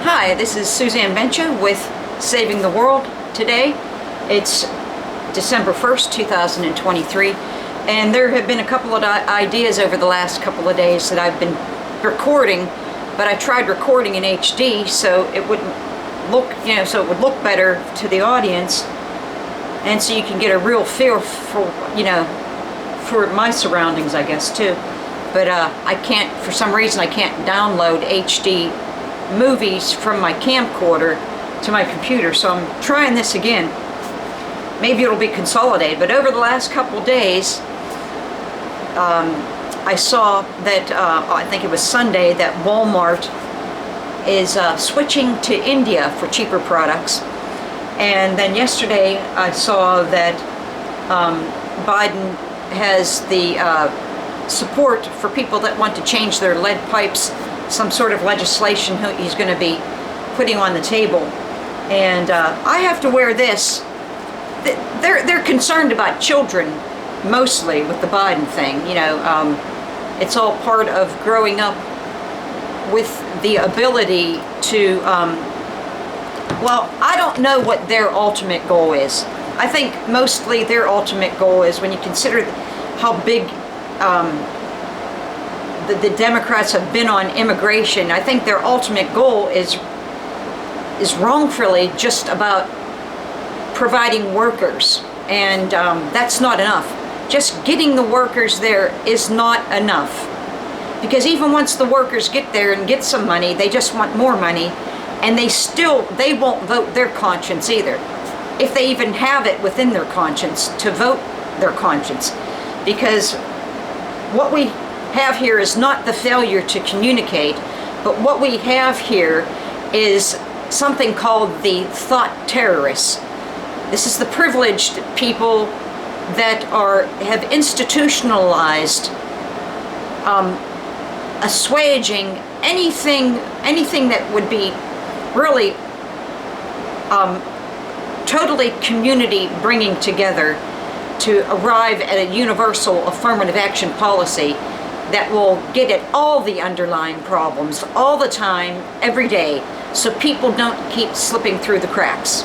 Hi, this is Suzanne Bencha with Saving the World. Today, it's December 1st, 2023, and there have been a couple of ideas over the last couple of days that I've been recording, but I tried recording in HD so it wouldn't look, so it would look better to the audience, and so you can get a real feel for, for my surroundings, I guess, too. But I can't, for some reason, I can't download HD movies from my camcorder to my computer, so I'm trying this again. Maybe it'll be consolidated, but over the last couple days, I saw that, I think it was Sunday, that Walmart is switching to India for cheaper products. And then yesterday I saw that Biden has the support for people that want to change their lead pipes, some sort of legislation he's going to be putting on the table. And I have to wear this. They're concerned about children mostly with the Biden thing. It's all part of growing up with the ability to, well, I don't know what their ultimate goal is. I think mostly their ultimate goal is, when you consider how big the Democrats have been on immigration, I think their ultimate goal is wrongfully just about providing workers, and that's not enough. Just getting the workers there is not enough, because even once the workers get there and get some money, they just want more money, and they won't vote their conscience either, if they even have it within their conscience to vote their conscience. Because what we have here is not the failure to communicate, but what we have here is something called the thought terrorists. This is the privileged people that have institutionalized assuaging anything that would be really totally community bringing together to arrive at a universal affirmative action policy that will get at all the underlying problems all the time, every day, so people don't keep slipping through the cracks.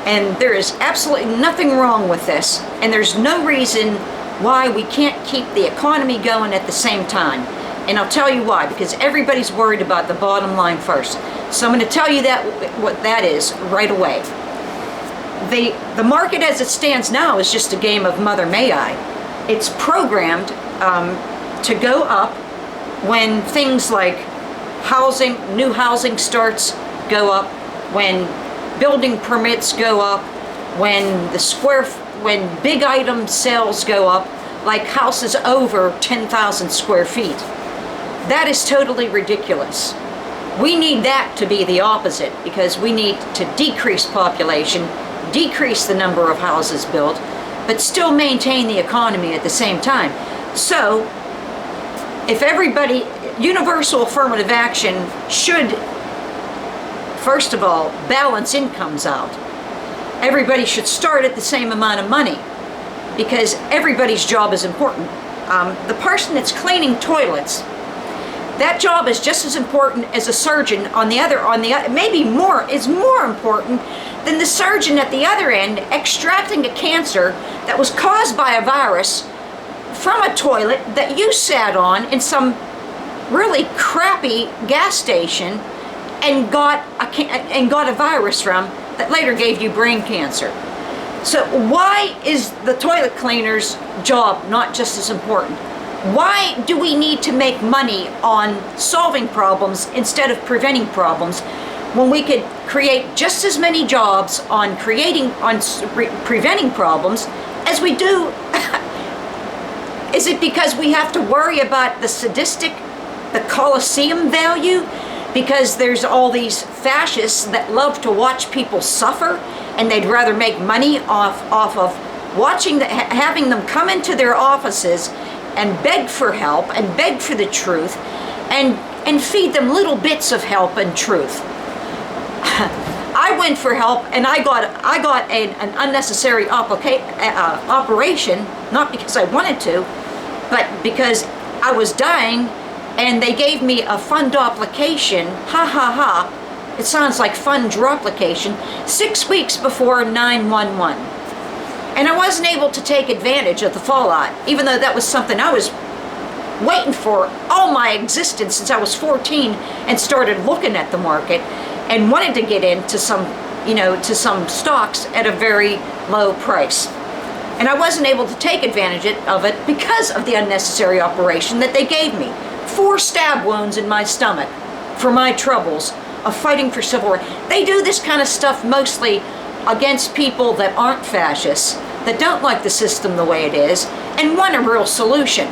And there is absolutely nothing wrong with this, and there's no reason why we can't keep the economy going at the same time. And I'll tell you why, because everybody's worried about the bottom line first. So I'm going to tell you what that is right away. The market as it stands now is just a game of Mother May I. It's programmed to go up when things like new housing starts go up, when building permits go up, when big item sales go up, like houses over 10,000 square feet. That is totally ridiculous. We need that to be the opposite, because we need to decrease population, decrease the number of houses built, but still maintain the economy at the same time. So, if everybody, universal affirmative action should, first of all, balance incomes out. Everybody should start at the same amount of money, because everybody's job is important. The person that's cleaning toilets, that job is just as important as a surgeon maybe is more important than the surgeon at the other end extracting a cancer that was caused by a virus from a toilet that you sat on in some really crappy gas station and got a virus from that later gave you brain cancer. So why is the toilet cleaner's job not just as important? Why do we need to make money on solving problems instead of preventing problems, when we could create just as many jobs on preventing problems as we do? Is it because we have to worry about the colleseum value? Because there's all these fascists that love to watch people suffer, and they'd rather make money off of having them come into their offices and beg for help and beg for the truth, and feed them little bits of help and truth. I went for help, and I got an unnecessary operation, not because I wanted to, but because I was dying, and they gave me a fund application, it sounds like fund application, 6 weeks before 9/11. And I wasn't able to take advantage of the fallout, even though that was something I was waiting for all my existence since I was 14 and started looking at the market and wanted to get into some, to some stocks at a very low price. And I wasn't able to take advantage of it because of the unnecessary operation that they gave me. 4 stab wounds in my stomach for my troubles of fighting for civil rights. They do this kind of stuff mostly against people that aren't fascists, that don't like the system the way it is, and want a real solution.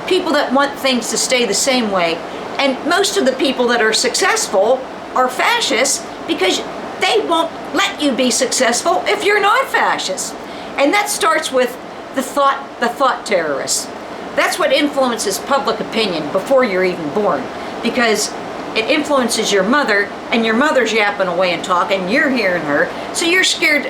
People that want things to stay the same way. And most of the people that are successful are fascists because they won't let you be successful if you're not fascist. And that starts with the thought terrorists. That's what influences public opinion before you're even born, because it influences your mother, and your mother's yapping away and talking, you're hearing her, so you're scared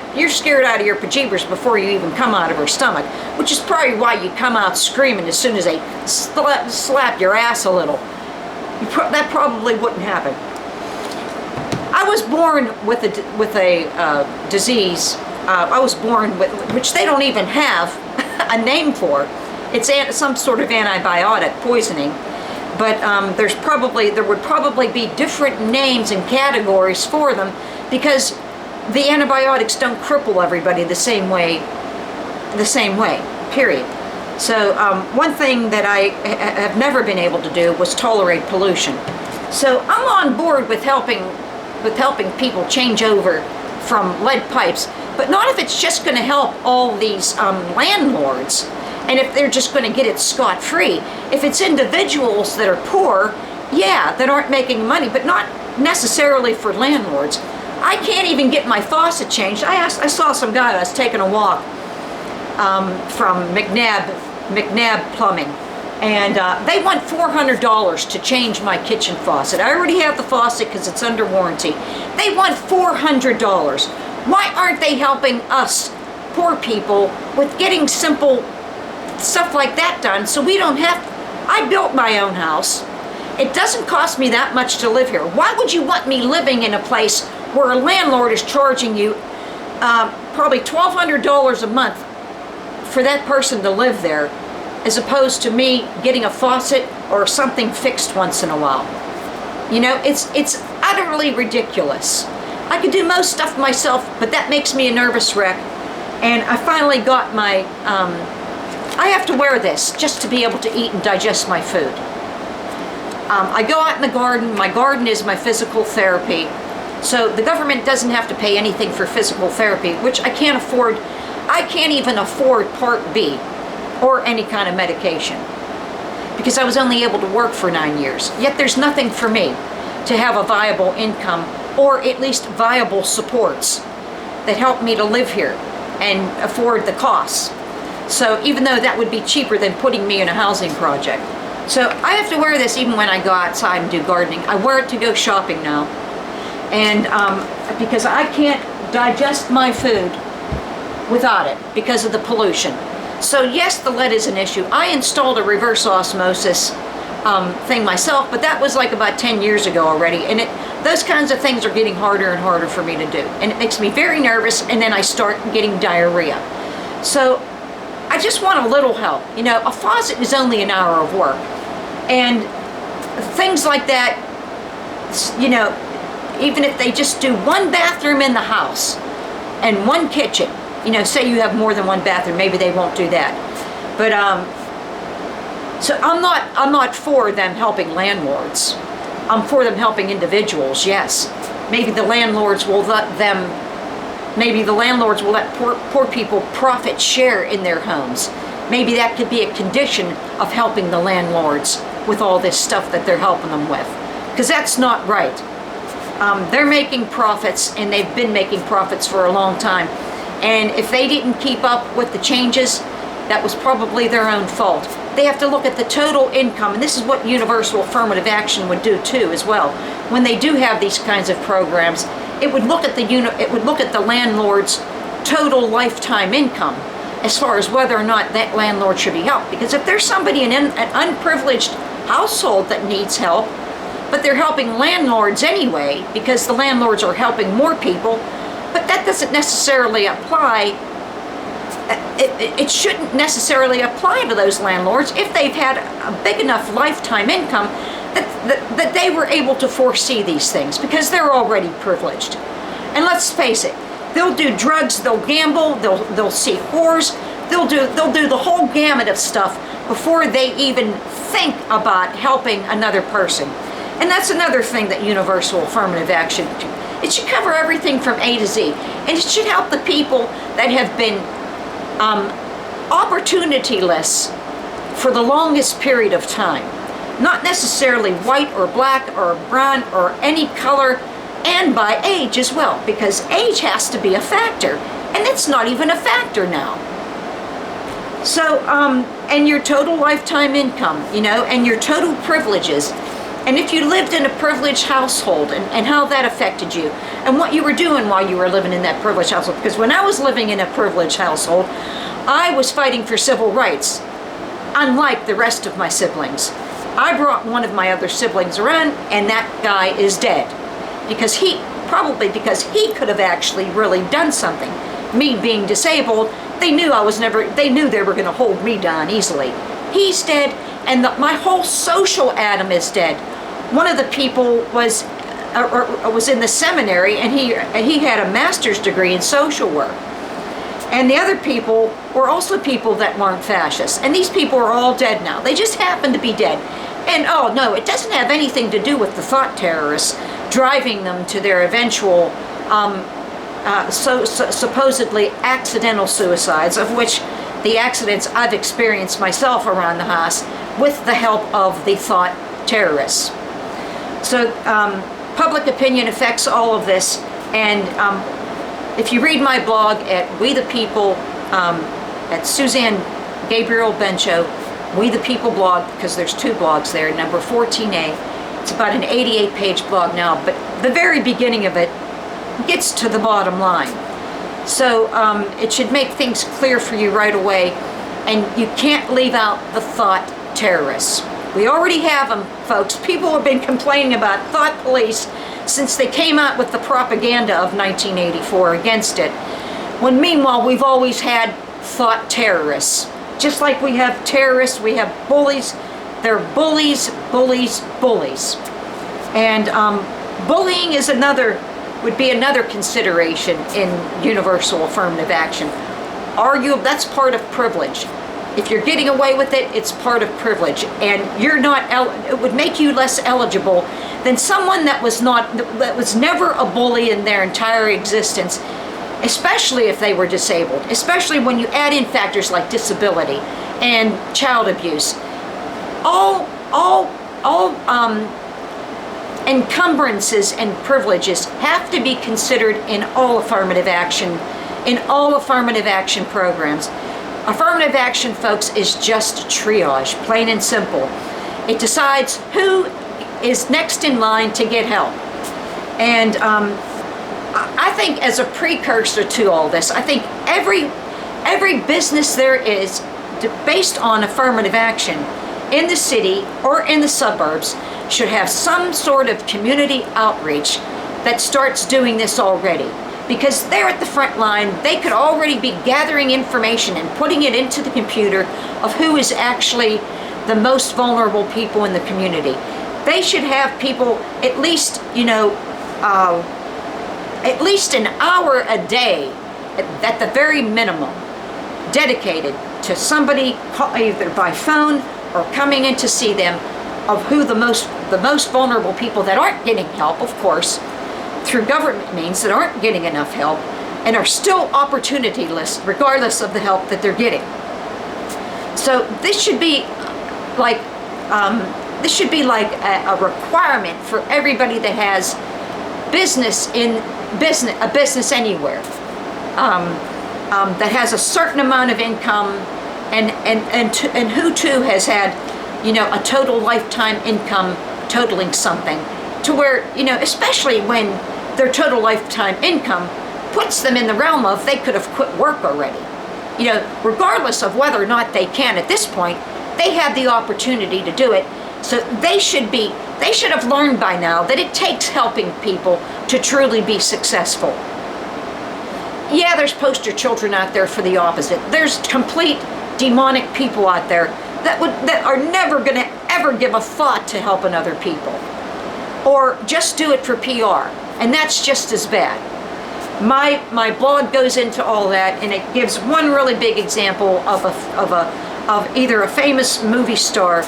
out of your pajeebers before you even come out of her stomach, which is probably why you come out screaming as soon as they slap your ass a little. That probably wouldn't happen. I was born with a disease. I was born with, which they don't even have a name for. It's some sort of antibiotic poisoning. But there would probably be different names and categories for them, because the antibiotics don't cripple everybody the same way, period. So one thing that I have never been able to do was tolerate pollution. So I'm on board with helping people change over from lead pipes, but not if it's just going to help all these landlords. And if they're just going to get it scot-free. If it's individuals that are poor, yeah, that aren't making money, but not necessarily for landlords. I can't even get my faucet changed. I saw some guy, I was taking a walk from McNabb Plumbing, and they want $400 to change my kitchen faucet. I already have the faucet because it's under warranty. They want $400. Why aren't they helping us poor people with getting simple stuff like that done, so we don't have... I built my own house. It doesn't cost me that much to live here. Why would you want me living in a place where a landlord is charging you probably $1,200 a month for that person to live there, as opposed to me getting a faucet or something fixed once in a while? It's utterly ridiculous. I could do most stuff myself, but that makes me a nervous wreck. And I finally got my... I have to wear this just to be able to eat and digest my food. I go out in the garden. My garden is my physical therapy. So the government doesn't have to pay anything for physical therapy, which I can't afford. I can't even afford Part B or any kind of medication because I was only able to work for 9 years. Yet there's nothing for me to have a viable income, or at least viable supports that help me to live here and afford the costs. So even though that would be cheaper than putting me in a housing project. So I have to wear this even when I go outside and do gardening. I wear it to go shopping now. And because I can't digest my food without it because of the pollution. So yes, the lead is an issue. I installed a reverse osmosis thing myself, but that was like about 10 years ago already. And those kinds of things are getting harder and harder for me to do. And it makes me very nervous, and then I start getting diarrhea. So I just want a little help. A faucet is only an hour of work. And things like that, even if they just do one bathroom in the house and one kitchen, say you have more than one bathroom, maybe they won't do that. But so I'm not for them helping landlords. I'm for them helping individuals, yes. Maybe the landlords will let poor people profit share in their homes. Maybe that could be a condition of helping the landlords with all this stuff that they're helping them with. Because that's not right. They're making profits, and they've been making profits for a long time. And if they didn't keep up with the changes, that was probably their own fault. They have to look at the total income, and this is what Universal Affirmative Action would do too as well. When they do have these kinds of programs, it would look at the landlord's total lifetime income as far as whether or not that landlord should be helped. Because if there's somebody in an unprivileged household that needs help, but they're helping landlords anyway because the landlords are helping more people. But that doesn't necessarily apply. It shouldn't necessarily apply to those landlords if they've had a big enough lifetime income that they were able to foresee these things, because they're already privileged. And let's face it, they'll do drugs, they'll gamble, they'll see whores, they'll do the whole gamut of stuff before they even think about helping another person. And that's another thing that Universal Affirmative Action, it should cover everything from A to Z. And it should help the people that have been opportunityless for the longest period of time. Not necessarily white or black or brown or any color, and by age as well, because age has to be a factor, and it's not even a factor now. So, and your total lifetime income, you know, and your total privileges. And if you lived in a privileged household, and how that affected you, and what you were doing while you were living in that privileged household. Because when I was living in a privileged household, I was fighting for civil rights, unlike the rest of my siblings. I brought one of my other siblings around, and that guy is dead. Because he could have actually really done something. Me being disabled, they knew they were going to hold me down easily. He's dead, and my whole social atom is dead. One of the people was in the seminary, and he had a master's degree in social work. And the other people were also people that weren't fascists. And these people are all dead now. They just happen to be dead. And oh no, it doesn't have anything to do with the thought terrorists driving them to their eventual supposedly accidental suicides, of which the accidents I've experienced myself around the house with the help of the thought terrorists. So public opinion affects all of this, and if you read my blog at We the People, at Suzanne Gabriel Bencho, We the People blog, because there's two blogs there, number 14A. It's about an 88-page blog now, but the very beginning of it gets to the bottom line. So it should make things clear for you right away, and you can't leave out the thought terrorists. We already have them, folks. People have been complaining about thought police since they came out with the propaganda of 1984 against it, when meanwhile we've always had thought terrorists. Just like we have terrorists, we have bullies. They're bullies, bullies, bullies. And bullying would be another consideration in Universal Affirmative Action. That's part of privilege. If you're getting away with it, it's part of privilege, and it would make you less eligible than someone that was never a bully in their entire existence, especially if they were disabled, especially when you add in factors like disability and child abuse. All encumbrances and privileges have to be considered in all affirmative action programs. Affirmative action, folks, is just triage, plain and simple. It decides who is next in line to get help. And I think as a precursor to all this, I think every business there is based on affirmative action in the city or in the suburbs should have some sort of community outreach that starts doing this already. Because they're at the front line, they could already be gathering information and putting it into the computer of who is actually the most vulnerable people in the community. They should have people at least, at least an hour a day, at the very minimum, dedicated to somebody either by phone or coming in to see them, of who the most vulnerable people that aren't getting help, of course, through government means, that aren't getting enough help and are still opportunityless regardless of the help that they're getting. So this should be like a requirement for everybody that has a business anywhere, that has a certain amount of income, and who too has had a total lifetime income totaling something, to where, especially when their total lifetime income puts them in the realm of they could have quit work already. Regardless of whether or not they can at this point, they have the opportunity to do it. So they should be They should have learned by now that it takes helping people to truly be successful. Yeah, there's poster children out there for the opposite. There's complete demonic people out there that are never going to ever give a thought to helping other people, or just do it for PR, and that's just as bad. My blog goes into all that, and it gives one really big example of either a famous movie star,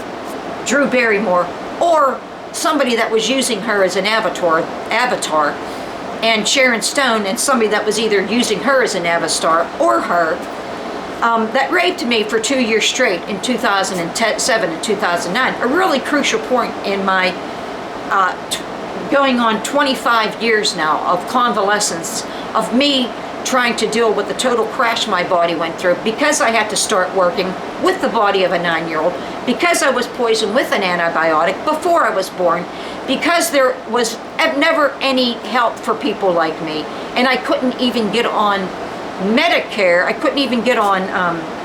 Drew Barrymore, or somebody that was using her as an avatar, and Sharon Stone, and somebody that was either using her as an avatar or her, that raped me for 2 years straight in 2007 and 2009. A really crucial point in my going on 25 years now of convalescence, of me trying to deal with the total crash my body went through, because I had to start working with the body of a 9-year-old, because I was poisoned with an antibiotic before I was born, because there was never any help for people like me, and I couldn't even get on Medicare, I couldn't even get on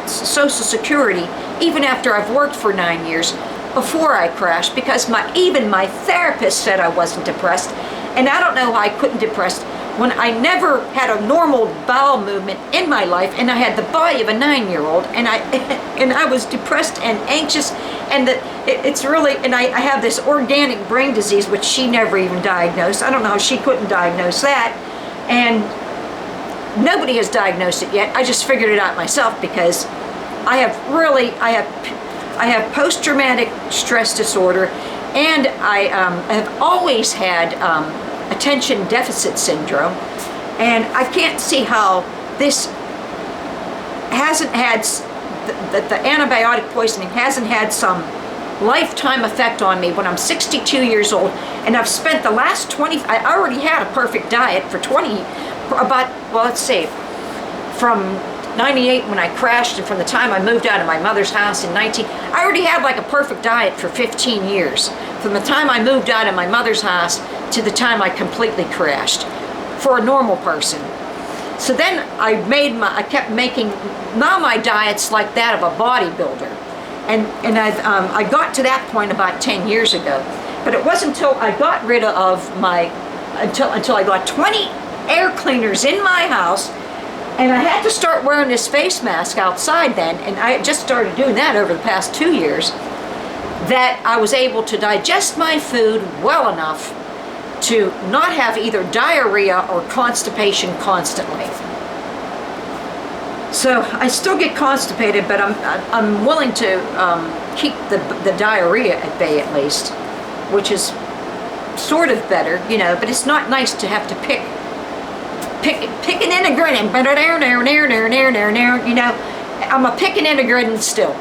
Social Security, even after I've worked for 9 years before I crashed, because even my therapist said I wasn't depressed, and I don't know how I couldn't depressed when I never had a normal bowel movement in my life, and I had the body of a 9-year-old, and I was depressed and anxious, and it's really, and I have this organic brain disease, which she never even diagnosed. I don't know how she couldn't diagnose that, and nobody has diagnosed it yet. I just figured it out myself, because I have post-traumatic stress disorder, and I have always had attention deficit syndrome, and I can't see how this hasn't had, the antibiotic poisoning hasn't had some lifetime effect on me when I'm 62 years old, and I've spent the last I already had a perfect diet for from 98 when I crashed, and from the time I moved out of my mother's house in I already had like a perfect diet for 15 years. From the time I moved out of my mother's house to the time I completely crashed, for a normal person. So then I kept making, now my diet's like that of a bodybuilder. And I got to that point about 10 years ago. But it wasn't until I got rid of until I got 20 air cleaners in my house, and I had to start wearing this face mask outside then, and I just started doing that over the past 2 years, that I was able to digest my food well enough to not have either diarrhea or constipation constantly. So I still get constipated, but I'm willing to keep the diarrhea at bay at least, which is sort of better, but it's not nice to have to pick picking and a grinning, I'm a picking and a grinning still,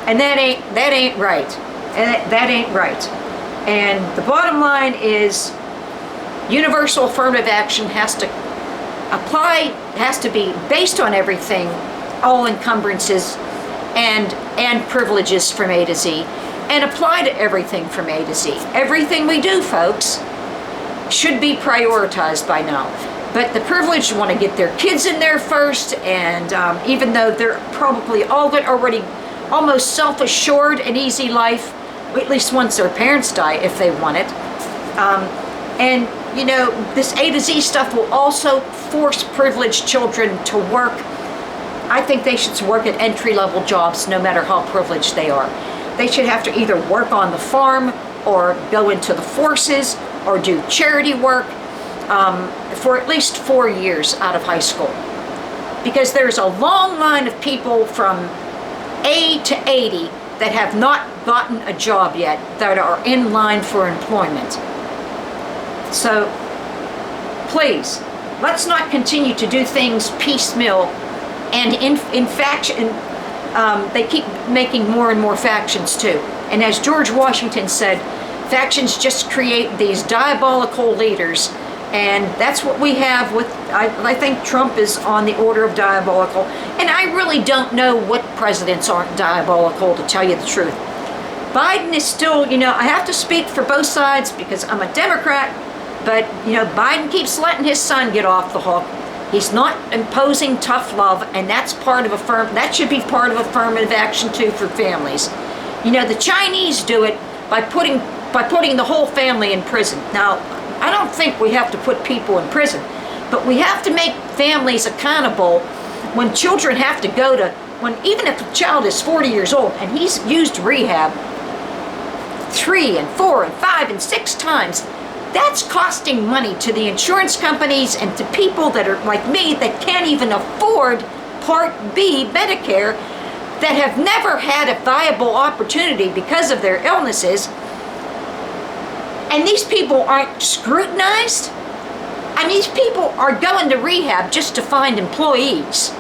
and that ain't right, and that ain't right. And the bottom line is, Universal Affirmative Action has to be based on everything, all encumbrances and privileges from A to Z, and apply to everything from A to Z. Everything we do, folks, should be prioritized by now. But the privileged want to get their kids in there first, and even though they're probably already almost self-assured an easy life, at least once their parents die, if they want it. And this A to Z stuff will also force privileged children to work. I think they should work at entry-level jobs, no matter how privileged they are. They should have to either work on the farm, or go into the forces, or do charity work for at least 4 years out of high school. Because there's a long line of people from A to 80 that have not gotten a job yet, that are in line for employment. So please, let's not continue to do things piecemeal and in faction. They keep making more and more factions too. And as George Washington said, factions just create these diabolical leaders, and that's what we have with, I think Trump is on the order of diabolical, and I really don't know what presidents aren't diabolical, to tell you the truth. Biden is still, I have to speak for both sides because I'm a Democrat, but Biden keeps letting his son get off the hook. He's not imposing tough love, and that's part of that should be part of affirmative action too for families. The Chinese do it by putting by putting the whole family in prison. Now, I don't think we have to put people in prison, but we have to make families accountable when children have to go to, even if a child is 40 years old and he's used rehab 3 and 4 and 5 and 6 times, that's costing money to the insurance companies and to people that are like me that can't even afford Part B Medicare, that have never had a viable opportunity because of their illnesses. And these people aren't scrutinized. I mean, these people are going to rehab just to find employees.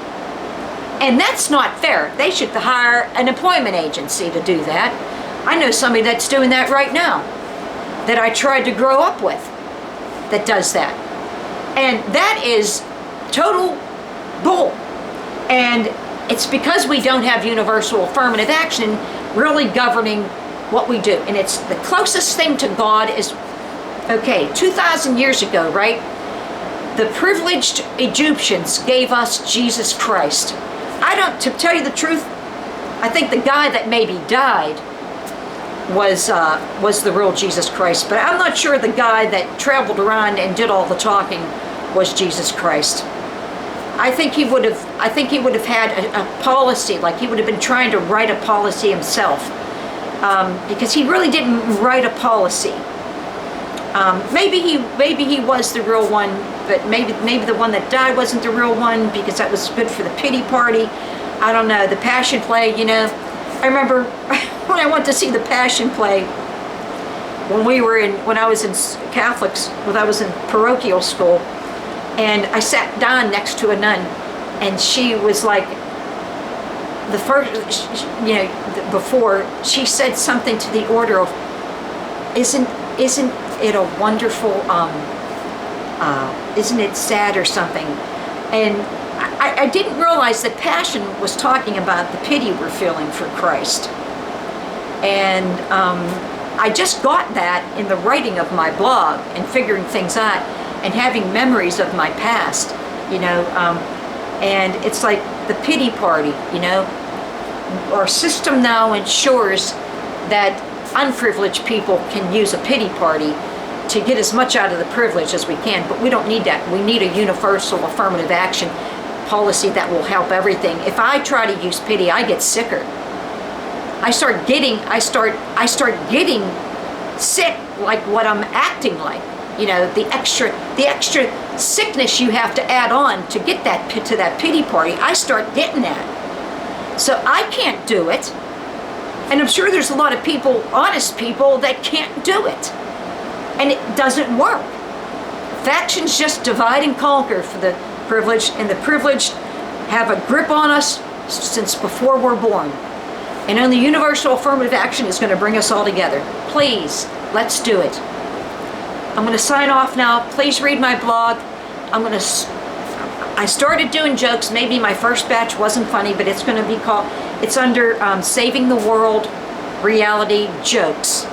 And that's not fair. They should hire an employment agency to do that. I know somebody that's doing that right now, that I tried to grow up with, that does that. And that is total bull. And it's because we don't have universal affirmative action really governing what we do. And it's the closest thing to God is, okay, 2,000 years ago, right? The privileged Egyptians gave us Jesus Christ. To tell you the truth, I think the guy that maybe died was the real Jesus Christ, but I'm not sure the guy that traveled around and did all the talking was Jesus Christ. I think he would have had a policy, like he would have been trying to write a policy himself, because he really didn't write a policy. Maybe he was the real one, but maybe the one that died wasn't the real one, because that was good for the pity party. I don't know. The Passion Play, you know. I remember when I went to see the Passion Play when I was in Catholics, when I was in parochial school, and I sat down next to a nun, and she was like, the first, you know, before she said something to the order of, isn't it a wonderful, isn't it sad or something? And I didn't realize that Passion was talking about the pity we're feeling for Christ. And I just got that in the writing of my blog and figuring things out and having memories of my past, you know. And it's like the pity party, you know. Our system now ensures that unprivileged people can use a pity party to get as much out of the privilege as we can, but we don't need that. We need a universal affirmative action policy that will help everything. If I try to use pity, I get sicker. I start getting sick, like what I'm acting like. You know, the extra sickness you have to add on to get to that pity party, I start getting that. So I can't do it. And I'm sure there's a lot of people, honest people, that can't do it. And it doesn't work. Factions just divide and conquer for the privileged, and the privileged have a grip on us since before we're born. And only universal affirmative action is going to bring us all together. Please, let's do it. I'm going to sign off now. Please read my blog. I started doing jokes. Maybe my first batch wasn't funny, but it's going to be called, it's under Saving the World Reality Jokes.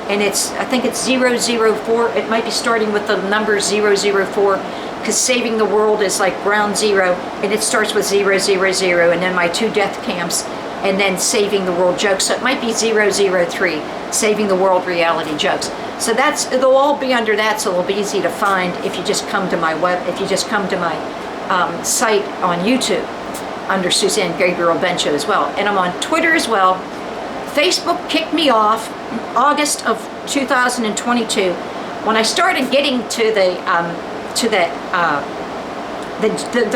And I think it's 004. It might be starting with the number 004, because saving the world is like ground zero, and it starts with 000, and then my 2 death camps, and then saving the world jokes. So it might be 003, saving the world reality jokes. So they'll all be under that, so it'll be easy to find if you just come to my site on YouTube under Suzanne Gabriel Bencho as well. And I'm on Twitter as well. Facebook kicked me off August of 2022 when I started getting to the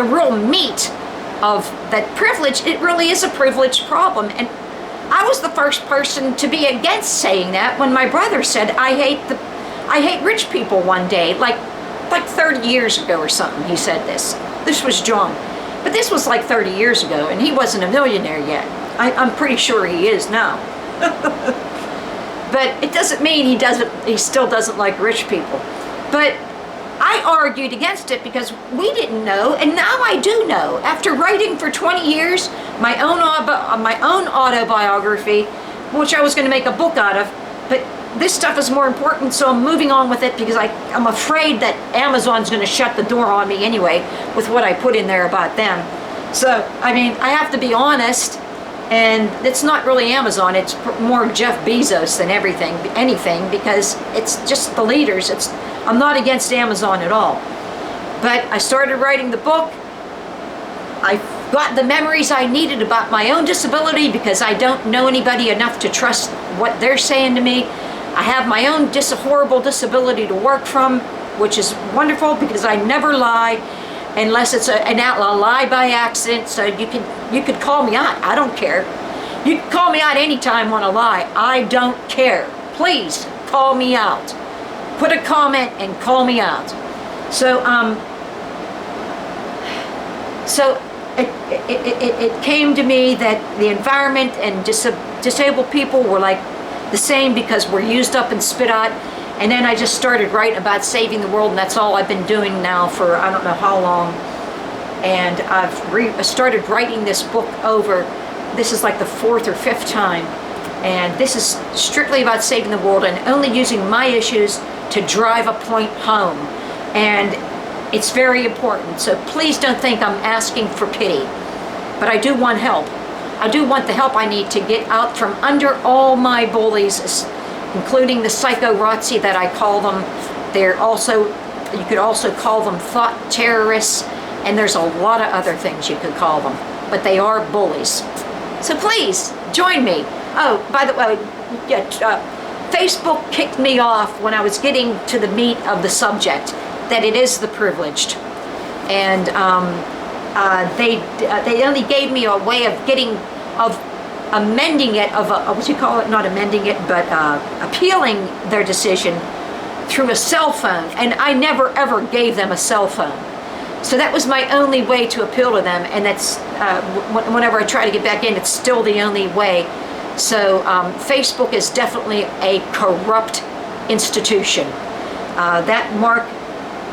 real meat of that privilege. It really is a privilege problem, and I was the first person to be against saying that when my brother said I hate rich people one day, like 30 years ago or something. He said this was John, but this was like 30 years ago, and he wasn't a millionaire yet. I'm pretty sure he is now. But it doesn't mean he still doesn't like rich people. But I argued against it because we didn't know, and now I do know. After writing for 20 years, my own autobiography, which I was going to make a book out of, but this stuff is more important, so I'm moving on with it because I'm afraid that Amazon's going to shut the door on me anyway with what I put in there about them. So, I mean, I have to be honest, And it's not really Amazon, it's more Jeff Bezos than anything, because it's just the leaders. I'm not against Amazon at all. But I started writing the book. I got the memories I needed about my own disability because I don't know anybody enough to trust what they're saying to me. I have my own horrible disability to work from, which is wonderful because I never lie unless it's a lie by accident. So you could call me out. I don't care. You can call me out anytime on a lie. I don't care. Please call me out. Put a comment and call me out. So it came to me that the environment and disabled people were like the same because we're used up and spit out. And then I just started writing about saving the world, and that's all I've been doing now for I don't know how long. And I've started writing this book over. This is like the 4th or 5th time. And this is strictly about saving the world and only using my issues to drive a point home. And it's very important. So please don't think I'm asking for pity. But I do want help. I do want the help I need to get out from under all my bullies, including the psycho-Razzi that I call them. You could also call them thought terrorists, and there's a lot of other things you could call them, but they are bullies. So please, join me. Oh, by the way, Facebook kicked me off when I was getting to the meat of the subject, that it is the privileged. And they only gave me a way of amending it, what you call it, not amending it, but appealing their decision through a cell phone. And I never ever gave them a cell phone. So that was my only way to appeal to them. And that's, whenever I try to get back in, it's still the only way. So Facebook is definitely a corrupt institution. That Mark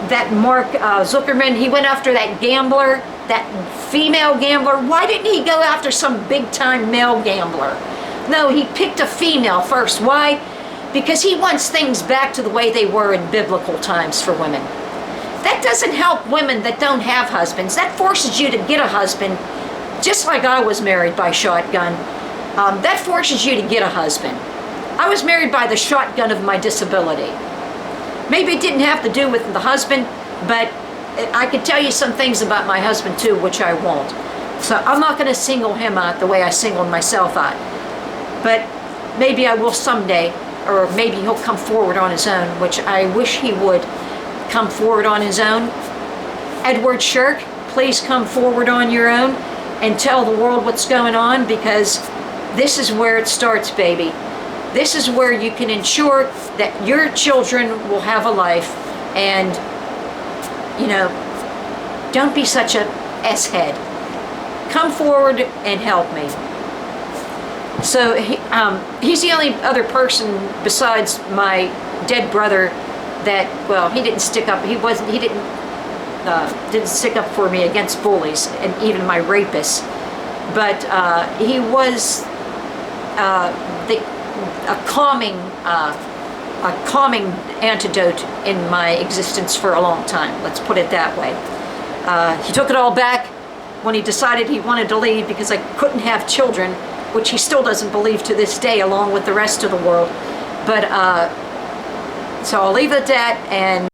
Zuckerman, he went after that gambler, that female gambler. Why didn't he go after some big-time male gambler? No, he picked a female first. Why? Because he wants things back to the way they were in biblical times for women. That doesn't help women that don't have husbands. That forces you to get a husband, just like I was married by shotgun. That forces you to get a husband. I was married by the shotgun of my disability. Maybe it didn't have to do with the husband, but I could tell you some things about my husband too, which I won't. So I'm not going to single him out the way I singled myself out. But maybe I will someday, or maybe he'll come forward on his own, which I wish he would come forward on his own. Edward Shirk, please come forward on your own and tell the world what's going on, because this is where it starts, baby. This is where you can ensure that your children will have a life, and, you know, don't be such a S-head. Come forward and help me. So he's the only other person besides my dead brother that, well, he didn't stick up. He didn't stick up for me against bullies and even my rapists. But he was a calming antidote in my existence for a long time. Let's put it that way. He took it all back when he decided he wanted to leave because I couldn't have children, which he still doesn't believe to this day, along with the rest of the world. But so I'll leave it at that, and